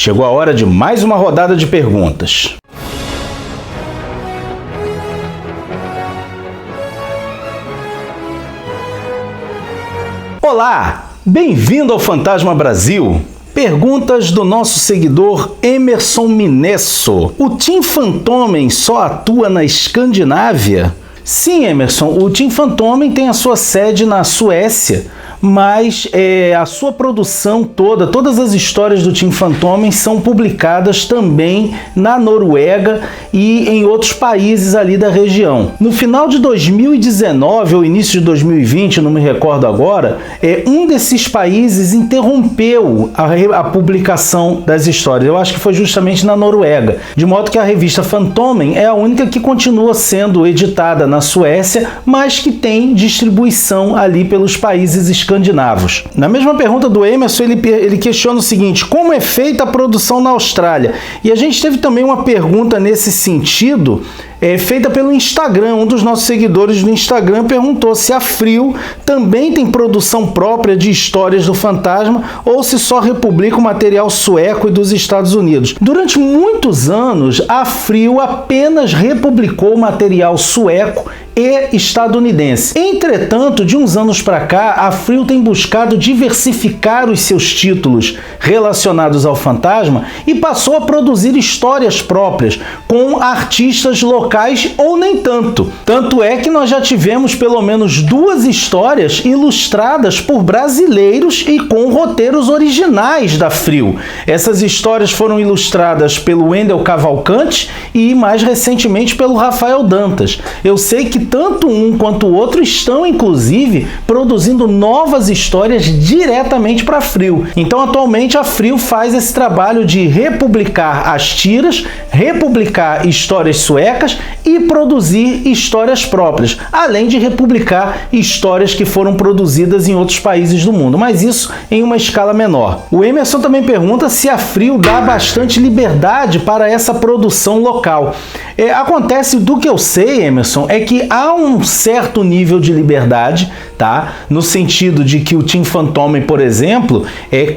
Chegou a hora de mais uma rodada de perguntas. Olá, bem-vindo ao Fantasma Brasil. Perguntas do nosso seguidor Emerson Minesso. O Team Fantomen só atua na Escandinávia? Sim, Emerson, o Team Fantomen tem a sua sede na Suécia, mas a sua produção toda, todas as histórias do Team Fantomen são publicadas também na Noruega e em outros países ali da região. No final de 2019 ou início de 2020, não me recordo agora, um desses países interrompeu a publicação das histórias. Eu acho que foi justamente na Noruega, de modo que a revista Fantomen é a única que continua sendo editada na Suécia, mas que tem distribuição ali pelos países escandinavos. Na mesma pergunta do Emerson, ele questiona o seguinte: como é feita a produção na Austrália? E a gente teve também uma pergunta nesse sentido, feita pelo Instagram. Um dos nossos seguidores do Instagram perguntou se a Frio também tem produção própria de histórias do fantasma ou se só republica o material sueco e dos Estados Unidos. Durante muitos anos, a Frio apenas republicou material sueco e estadunidense. Entretanto, de uns anos para cá, a Frio tem buscado diversificar os seus títulos relacionados ao fantasma e passou a produzir histórias próprias com artistas locais ou nem tanto. Tanto é que nós já tivemos pelo menos 2 histórias ilustradas por brasileiros e com roteiros originais da Frio. Essas histórias foram ilustradas pelo Wendel Cavalcante e mais recentemente pelo Rafael Dantas. Eu sei que tanto um quanto o outro estão, inclusive, produzindo novas histórias diretamente para a Frio. Então, atualmente, a Frio faz esse trabalho de republicar as tiras, republicar histórias suecas e produzir histórias próprias, além de republicar histórias que foram produzidas em outros países do mundo, mas isso em uma escala menor. O Emerson também pergunta se a Frio dá bastante liberdade para essa produção local. Acontece, do que eu sei, Emerson, é que há um certo nível de liberdade, tá? No sentido de que o Team Fantomen, por exemplo,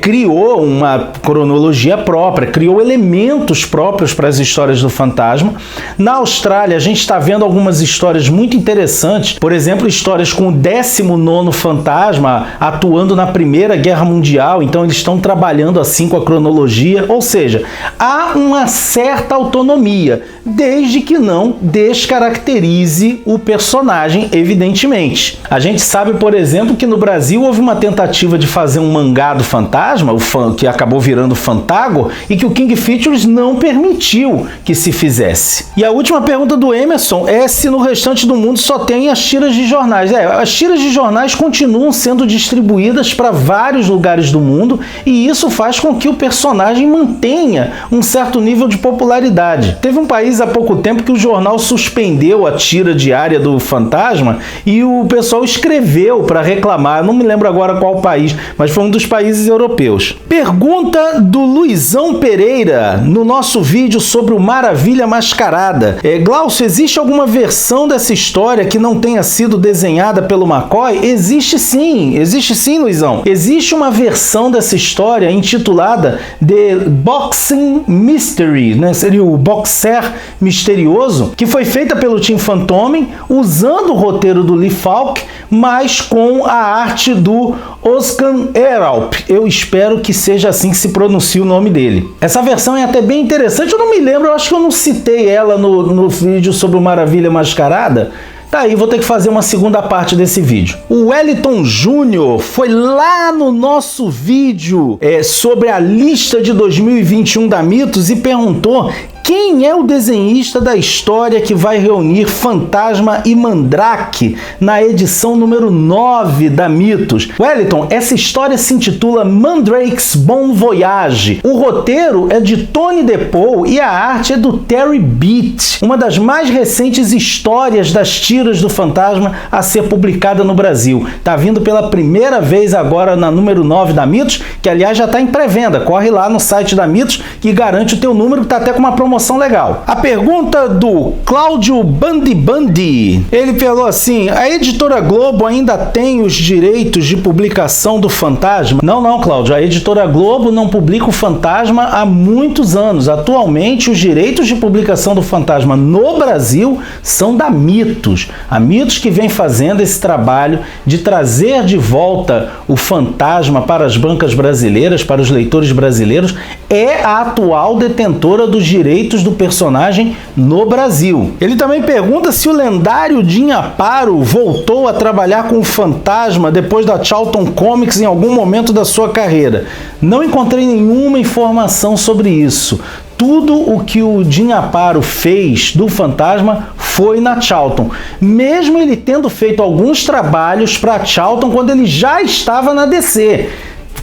criou uma cronologia própria, criou elementos próprios para as histórias do fantasma. Na Austrália, a gente está vendo algumas histórias muito interessantes, por exemplo, histórias com o 19º fantasma atuando na Primeira Guerra Mundial, então eles estão trabalhando assim com a cronologia, ou seja, há uma certa autonomia, desde que não descaracterize o personagem, evidentemente. A gente sabe, por exemplo, que no Brasil houve uma tentativa de fazer um mangá do fantasma, que acabou virando Fantago, e que o King Features não permitiu que se fizesse. E a última pergunta do Emerson é se no restante do mundo só tem as tiras de jornais. As tiras de jornais continuam sendo distribuídas para vários lugares do mundo e isso faz com que o personagem mantenha um certo nível de popularidade. Teve um país há pouco tempo que o jornal suspendeu a tira diária do fantasma e o pessoal escreveu para reclamar. Eu não me lembro agora qual país, mas foi um dos países europeus. Pergunta do Luizão Pereira no nosso vídeo sobre o Maravilha Mascarada. Glaucio, existe alguma versão dessa história que não tenha sido desenhada pelo McCoy? Existe sim, Luizão. Existe uma versão dessa história intitulada The Boxing Mystery, né? Seria o Boxer Misterioso, que foi feita pelo Team Fantomen, usando o roteiro do Lee Falk, mas com a arte do Oscar Eralp. Eu espero que seja assim que se pronuncia o nome dele. Essa versão é até bem interessante, eu não me lembro, eu acho que eu não citei ela no vídeo sobre o Maravilha Mascarada. Tá aí, vou ter que fazer uma segunda parte desse vídeo. O Wellington Júnior foi lá no nosso vídeo sobre a lista de 2021 da Mitos e perguntou quem é o desenhista da história que vai reunir Fantasma e Mandrake na edição número 9 da Mitos? Wellington, essa história se intitula Mandrake's Bon Voyage. O roteiro é de Tony DePaul e a arte é do Terry Beat, uma das mais recentes histórias das tiras do Fantasma a ser publicada no Brasil. Tá vindo pela primeira vez agora na número 9 da Mitos, que aliás já está em pré-venda. Corre lá no site da Mitos que garante o teu número, que tá até com uma promoção promoção legal. A pergunta do Cláudio Bandi, ele falou assim: a Editora Globo ainda tem os direitos de publicação do Fantasma? Não, Cláudio, a Editora Globo não publica o Fantasma há muitos anos. Atualmente, os direitos de publicação do Fantasma no Brasil são da Mitos. A Mitos que vem fazendo esse trabalho de trazer de volta o Fantasma para as bancas brasileiras, para os leitores brasileiros, é a atual detentora dos direitos do personagem no Brasil. Ele também pergunta se o lendário Jim Aparo voltou a trabalhar com o Fantasma depois da Charlton Comics em algum momento da sua carreira. Não encontrei nenhuma informação sobre isso. Tudo o que o Jim Aparo fez do Fantasma foi na Charlton, mesmo ele tendo feito alguns trabalhos para a Charlton quando ele já estava na DC.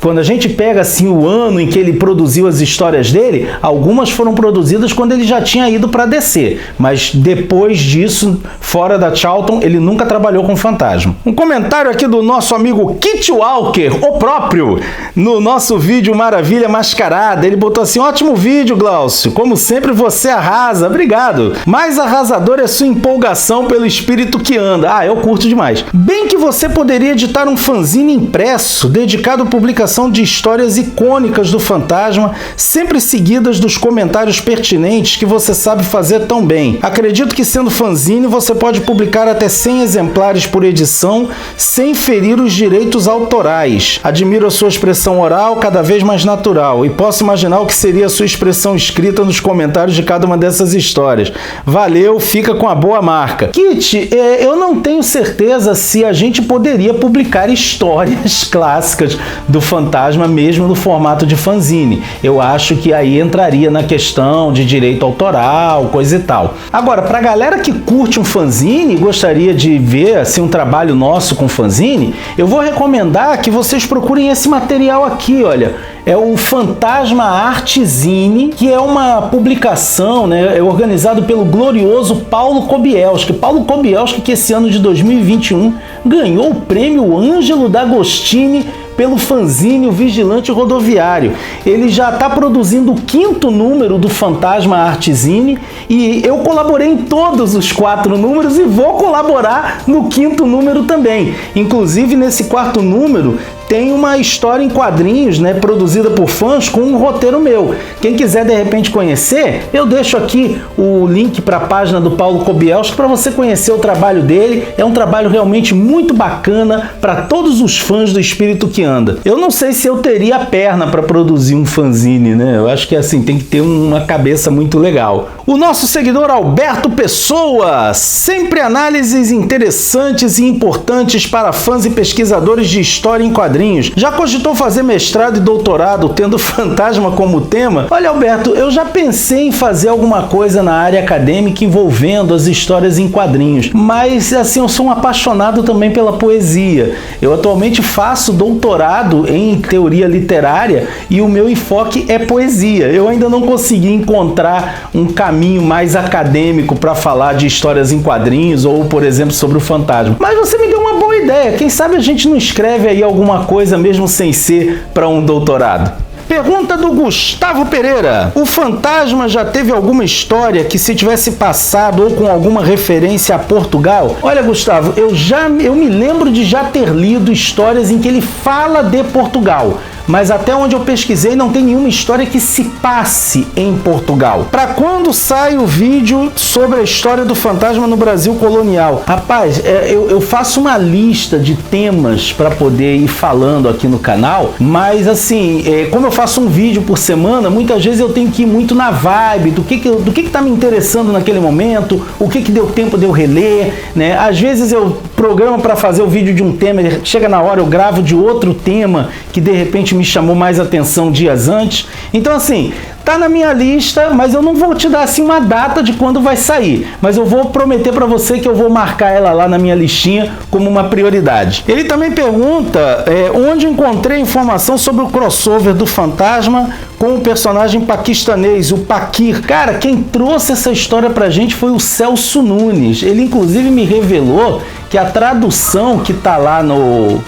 Quando a gente pega assim o ano em que ele produziu as histórias dele, algumas foram produzidas quando ele já tinha ido para DC, mas depois disso, fora da Charlton, ele nunca trabalhou com Fantasma. Um comentário aqui do nosso amigo Kit Walker, o próprio, no nosso vídeo Maravilha Mascarada. Ele botou assim: ótimo vídeo, Glaucio, como sempre você arrasa, obrigado. Mais arrasador é sua empolgação pelo espírito que anda. Eu curto demais. Bem que você poderia editar um fanzine impresso dedicado à publicação de histórias icônicas do Fantasma, sempre seguidas dos comentários pertinentes que você sabe fazer tão bem. Acredito que, sendo fanzine, você pode publicar até 100 exemplares por edição, sem ferir os direitos autorais. Admiro a sua expressão oral, cada vez mais natural, e posso imaginar o que seria a sua expressão escrita nos comentários de cada uma dessas histórias. Valeu, fica com a boa marca. Kit, eu não tenho certeza se a gente poderia publicar histórias clássicas do Fantasma mesmo no formato de fanzine. Eu acho que aí entraria na questão de direito autoral, coisa e tal. Agora, pra galera que curte um fanzine e gostaria de ver assim, um trabalho nosso com fanzine, eu vou recomendar que vocês procurem esse material aqui, olha. É o Fantasma Artzine, que é uma publicação, né, organizado pelo glorioso Paulo Kobielski. Paulo Kobielski, que esse ano de 2021 ganhou o prêmio Ângelo D'Agostini pelo fanzine O Vigilante Rodoviário. Ele já está produzindo o 5º número do Fantasma Artzine e eu colaborei em todos os 4 números e vou colaborar no 5º número também. Inclusive, nesse 4º número, tem uma história em quadrinhos, né, produzida por fãs com um roteiro meu. Quem quiser de repente conhecer, eu deixo aqui o link para a página do Paulo Kobielski para você conhecer o trabalho dele. É um trabalho realmente muito bacana para todos os fãs do espírito que anda. Eu não sei se eu teria a perna para produzir um fanzine, né? Eu acho que assim tem que ter uma cabeça muito legal. O nosso seguidor Alberto Pessoa, sempre análises interessantes e importantes para fãs e pesquisadores de história em quadrinhos. Já cogitou fazer mestrado e doutorado tendo Fantasma como tema? Olha, Alberto, eu já pensei em fazer alguma coisa na área acadêmica envolvendo as histórias em quadrinhos, mas assim, eu sou um apaixonado também pela poesia. Eu atualmente faço doutorado em teoria literária e o meu enfoque é poesia. Eu ainda não consegui encontrar um caminho mais acadêmico para falar de histórias em quadrinhos ou, por exemplo, sobre o Fantasma. Mas você me deu uma boa ideia. Quem sabe a gente não escreve aí alguma coisa mesmo sem ser para um doutorado. Pergunta do Gustavo Pereira. O Fantasma já teve alguma história que se tivesse passado ou com alguma referência a Portugal? Olha, Gustavo, eu me lembro de já ter lido histórias em que ele fala de Portugal, mas até onde eu pesquisei não tem nenhuma história que se passe em Portugal. Para quando sai o vídeo sobre a história do Fantasma no Brasil colonial? Rapaz, eu faço uma lista de temas para poder ir falando aqui no canal, mas assim, como eu faço um vídeo por semana, muitas vezes eu tenho que ir muito na vibe do que tá me interessando naquele momento, o que deu tempo de eu reler, né? Às vezes eu programo para fazer o vídeo de um tema, chega na hora eu gravo de outro tema que de repente me chamou mais atenção dias antes. Então assim, tá na minha lista, mas eu não vou te dar assim uma data de quando vai sair, mas eu vou prometer para você que eu vou marcar ela lá na minha listinha como uma prioridade. Ele também pergunta onde encontrei informação sobre o crossover do Fantasma com o personagem paquistanês, o Pakir. Cara, quem trouxe essa história pra gente foi o Celso Nunes. Ele inclusive me revelou que a tradução que tá lá no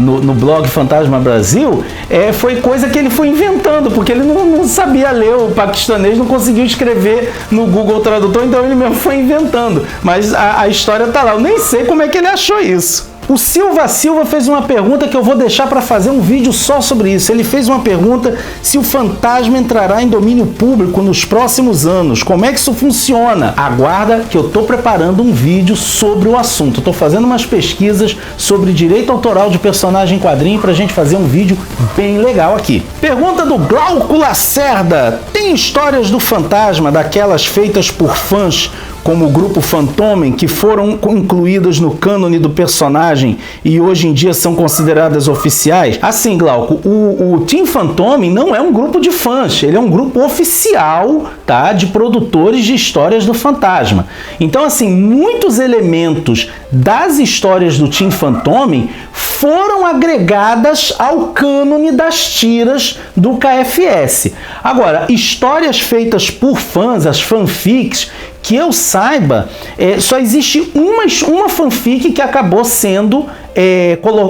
no blog Fantasma Brasil, foi coisa que ele foi inventando, porque ele não sabia ler o paquistanês, não conseguiu escrever no Google Tradutor, então ele mesmo foi inventando. Mas a história tá lá, eu nem sei como é que ele achou isso. O Silva fez uma pergunta que eu vou deixar para fazer um vídeo só sobre isso. Ele fez uma pergunta se o fantasma entrará em domínio público nos próximos anos. Como é que isso funciona? Aguarda que eu estou preparando um vídeo sobre o assunto. Estou fazendo umas pesquisas sobre direito autoral de personagem em quadrinho para a gente fazer um vídeo bem legal aqui. Pergunta do Glauco Lacerda. Tem histórias do fantasma, daquelas feitas por fãs, como o grupo Fantomen, que foram incluídas no cânone do personagem e hoje em dia são consideradas oficiais? Assim, Glauco, o Team Fantomen não é um grupo de fãs, ele é um grupo oficial, tá, de produtores de histórias do fantasma. Então, assim, muitos elementos das histórias do Team Fantomen foram agregadas ao cânone das tiras do KFS. Agora, histórias feitas por fãs, as fanfics, que eu saiba, só existe uma fanfic que acabou sendo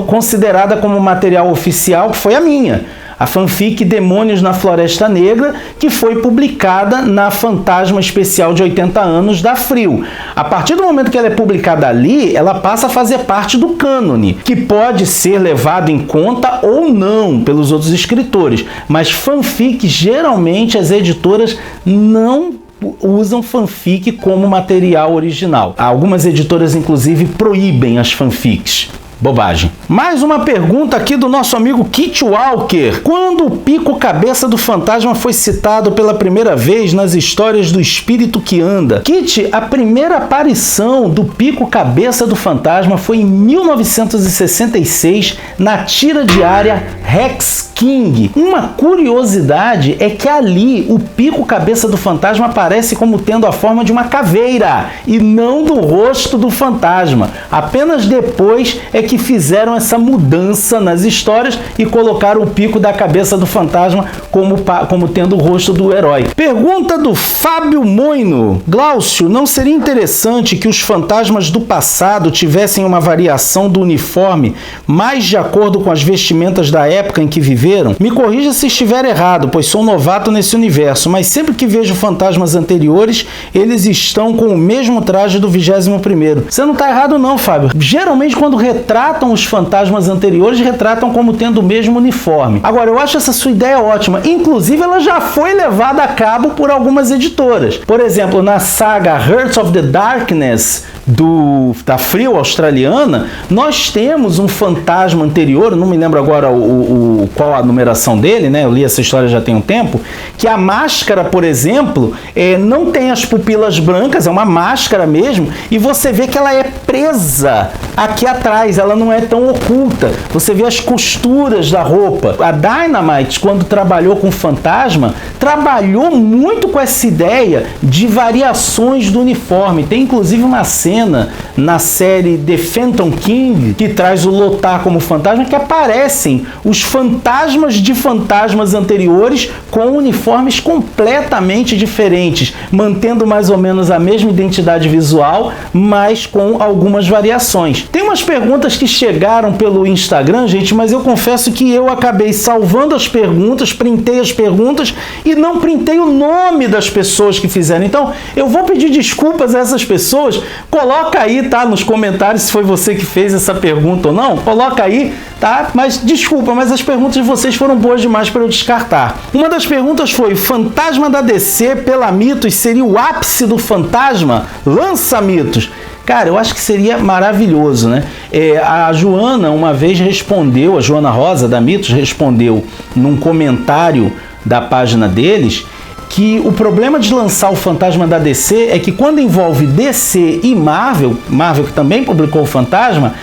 considerada como material oficial, que foi a minha. A fanfic Demônios na Floresta Negra, que foi publicada na Fantasma Especial de 80 anos da Frio. A partir do momento que ela é publicada ali, ela passa a fazer parte do cânone, que pode ser levado em conta ou não pelos outros escritores. Mas fanfic, geralmente, as editoras não usam fanfic como material original. Algumas editoras, inclusive, proíbem as fanfics. Bobagem. Mais uma pergunta aqui do nosso amigo Kit Walker. Quando o pico cabeça do fantasma foi citado pela primeira vez nas histórias do espírito que anda? Kit, a primeira aparição do pico cabeça do fantasma foi em 1966 na tira diária Rex King. Uma curiosidade é que ali o pico cabeça do fantasma aparece como tendo a forma de uma caveira e não do rosto do fantasma. Apenas depois é que fizeram essa mudança nas histórias e colocaram o pico da cabeça do fantasma como tendo o rosto do herói. Pergunta do Fábio Moino. Glaucio, não seria interessante que os fantasmas do passado tivessem uma variação do uniforme mais de acordo com as vestimentas da época em que viveram? Me corrija se estiver errado, pois sou novato nesse universo, mas sempre que vejo fantasmas anteriores, eles estão com o mesmo traje do 21º. Você não está errado não, Fábio. Geralmente quando retratam os fantasmas anteriores, retratam como tendo o mesmo uniforme. Agora, eu acho essa sua ideia ótima. Inclusive, ela já foi levada a cabo por algumas editoras. Por exemplo, na saga Hearts of the Darkness, da Frio australiana, nós temos um fantasma anterior, não me lembro agora qual a numeração dele, né? Eu li essa história já tem um tempo, que a máscara, por exemplo, não tem as pupilas brancas, é uma máscara mesmo, e você vê que ela é presa aqui atrás, ela não é tão oculta. Você vê as costuras da roupa. A Dynamite, quando trabalhou com o fantasma, trabalhou muito com essa ideia de variações do uniforme. Tem inclusive uma cena na série The Phantom King, que traz o Lothar como fantasma, que aparecem os fantasmas de fantasmas anteriores com uniformes completamente diferentes, mantendo mais ou menos a mesma identidade visual, mas com algumas variações. Tem umas perguntas que chegaram pelo Instagram, gente, mas eu confesso que eu acabei salvando as perguntas, printei as perguntas e não printei o nome das pessoas que fizeram. Então, eu vou pedir desculpas a essas pessoas. Coloca aí, tá, nos comentários se foi você que fez essa pergunta ou não. Coloca aí, tá? Mas desculpa, mas as perguntas de vocês foram boas demais para eu descartar. Uma das perguntas foi: o fantasma da DC pela Mitos seria o ápice do fantasma? Lança, Mitos! Cara, eu acho que seria maravilhoso, né? A Joana uma vez respondeu, a Joana Rosa da Mitos respondeu num comentário da página deles que o problema de lançar o fantasma da DC é que quando envolve DC e Marvel que também publicou o fantasma,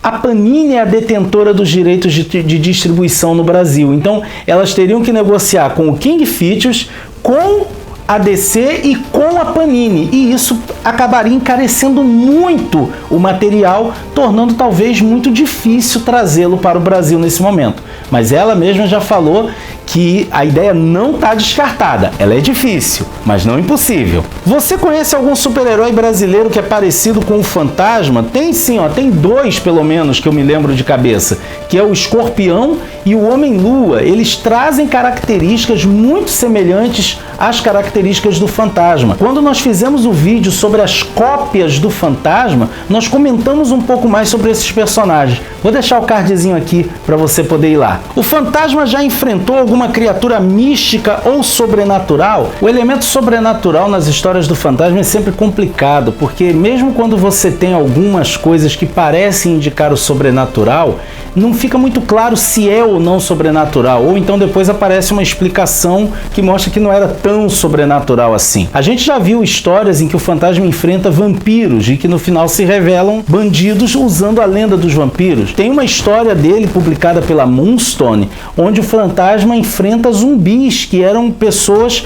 a Panini é a detentora dos direitos de distribuição no Brasil. Então, elas teriam que negociar com o King Features, com a DC e com a Panini, e isso acabaria encarecendo muito o material, tornando talvez muito difícil trazê-lo para o Brasil nesse momento. Mas ela mesma já falou que a ideia não está descartada. Ela é difícil, mas não impossível. Você conhece algum super-herói brasileiro que é parecido com o Fantasma? Tem sim, ó, tem dois pelo menos que eu me lembro de cabeça, que é o Escorpião e o Homem-Lua. Eles trazem características muito semelhantes às características do Fantasma. Quando nós fizemos o vídeo sobre as cópias do Fantasma, nós comentamos um pouco mais sobre esses personagens. Vou deixar o cardzinho aqui para você poder ir lá. O Fantasma já enfrentou alguma criatura mística ou sobrenatural? O elemento sobrenatural nas histórias do Fantasma é sempre complicado, porque mesmo quando você tem algumas coisas que parecem indicar o sobrenatural, não fica muito claro se é ou não sobrenatural, ou então depois aparece uma explicação que mostra que não era tão sobrenatural assim. A gente já viu histórias em que o Fantasma enfrenta vampiros e que no final se revelam bandidos usando a lenda dos vampiros. Tem uma história dele publicada pela Moonstone, onde o Fantasma enfrenta zumbis, que eram pessoas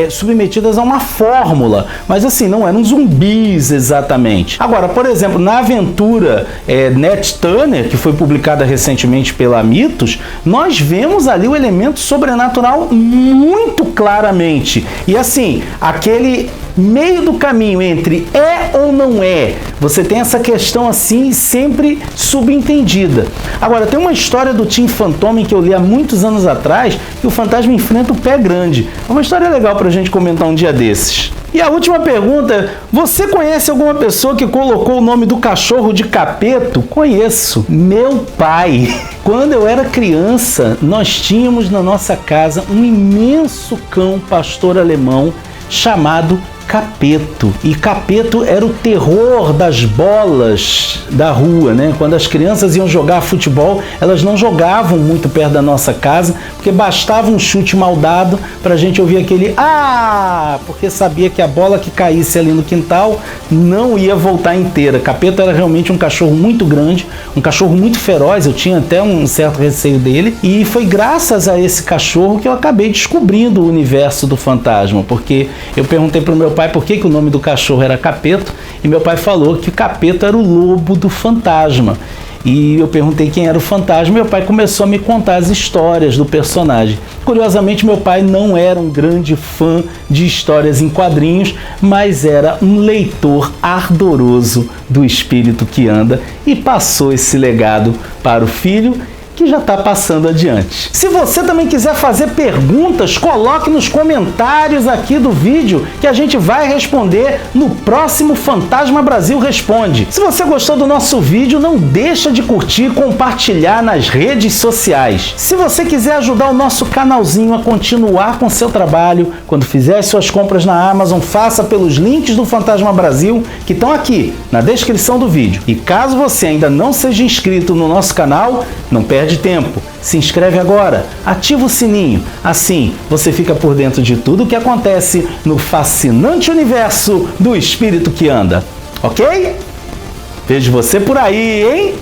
submetidas a uma fórmula, mas assim, não eram zumbis exatamente. Agora, por exemplo, na aventura Nat Turner, que foi publicada recentemente pela Mitos, nós vemos ali o elemento sobrenatural muito claramente. E assim, aquele meio do caminho entre é ou não é, você tem essa questão assim sempre subentendida. Agora, tem uma história do Tim Fantomen que eu li há muitos anos atrás, que o Fantasma enfrenta o Pé Grande. É uma história legal pra gente comentar um dia desses. E a última pergunta, você conhece alguma pessoa que colocou o nome do cachorro de Capeto? Conheço, meu pai. Quando eu era criança, nós tínhamos na nossa casa um imenso cão pastor alemão chamado Capeto. E Capeto era o terror das bolas da rua, né? Quando as crianças iam jogar futebol, elas não jogavam muito perto da nossa casa, porque bastava um chute mal dado para a gente ouvir aquele "ah", porque sabia que a bola que caísse ali no quintal não ia voltar inteira. Capeto era realmente um cachorro muito grande, um cachorro muito feroz, eu tinha até um certo receio dele, e foi graças a esse cachorro que eu acabei descobrindo o universo do Fantasma, porque eu perguntei para o meu pai por que o nome do cachorro era Capeto, e meu pai falou que o Capeto era o lobo do Fantasma. E eu perguntei quem era o Fantasma, e meu pai começou a me contar as histórias do personagem. Curiosamente, meu pai não era um grande fã de histórias em quadrinhos, mas era um leitor ardoroso do Espírito que Anda e passou esse legado para o filho, que já está passando adiante. Se você também quiser fazer perguntas, coloque nos comentários aqui do vídeo que a gente vai responder no próximo Fantasma Brasil Responde. Se você gostou do nosso vídeo, não deixa de curtir e compartilhar nas redes sociais. Se você quiser ajudar o nosso canalzinho a continuar com seu trabalho, quando fizer as suas compras na Amazon, faça pelos links do Fantasma Brasil que estão aqui na descrição do vídeo. E caso você ainda não seja inscrito no nosso canal, não perde tempo, se inscreve agora, ativa o sininho, assim você fica por dentro de tudo o que acontece no fascinante universo do Espírito que Anda, ok? Vejo você por aí, hein?